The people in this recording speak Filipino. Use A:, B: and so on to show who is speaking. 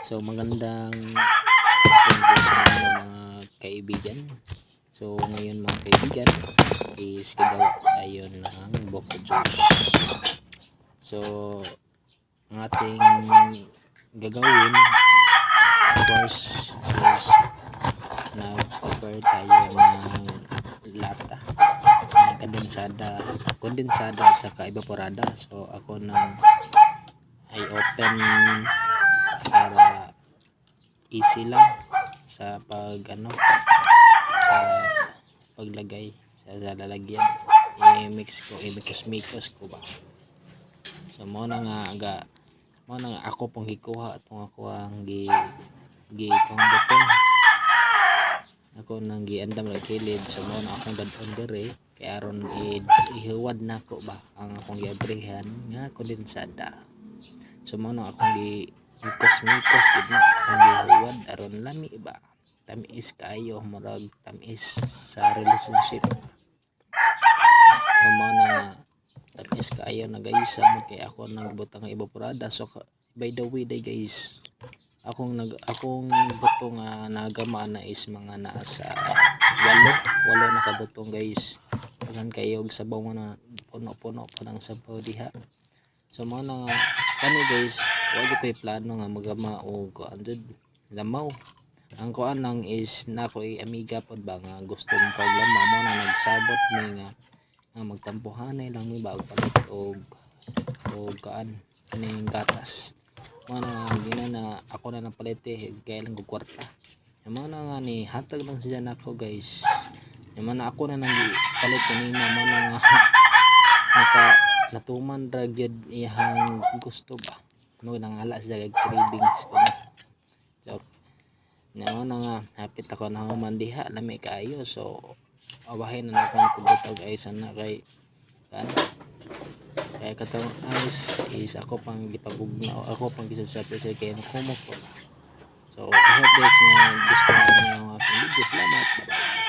A: So magandang hapon po sa inyo mga kaibigan. So ngayon mga kaibigan is gagawa tayo ng buko juice. So ang ating gagawin first is nag-prepare tayo ng lata ng kondensada at saka evaporada. So ako nang ay open para easy lang sa sa paglagay sa lalagyan. I-mix ko ba. So mo na nga ako pong hikuha atong ako ang gi kong butong ako nang giandam lang kilid. So mo na akong dadon dere kay aron ihuwad na ko ba ang akong giabrihan nga kondensada. So mo na akong mikos gid na akong gihuwad aron lami ba, tamis kayo, murag tamis sa relationship. So mo na tamis kayo na guys, kay ako nagbutang ng evaporada. So by the way guys, akong butong nagama na is mga nasa walo na kabutong guys. Daghan kayo og sabaw mo na puno pa ng sabaw diha. So mo na nga kani guys, wala ko'y plano nga magama og lamaw. Ang kuan lang is nako'y amiga pod ba nga gusto mo paglamaw, mo na nagsabot mi nga magtampuhanay lang mi ba og palit og kuan kaning gatas. Mo na na ako na napalit kaya lang og kwarta. Mo na nga ni hatag lang siya nako guys. Mo na ako na nang palit kanina, mo na nga naka natuman ra gyud iyang gusto ba. Mo nangala siya kay cravings ko na. So na nga hapit ako na human diha, lami kaayo. So awahin na ako pagutag ay sana kay kaya katong ice is ako pang gipagugna o ako pang gisasurprise kay kumok ko. So I hope guys na gusto niyo ang aking video. Salamat.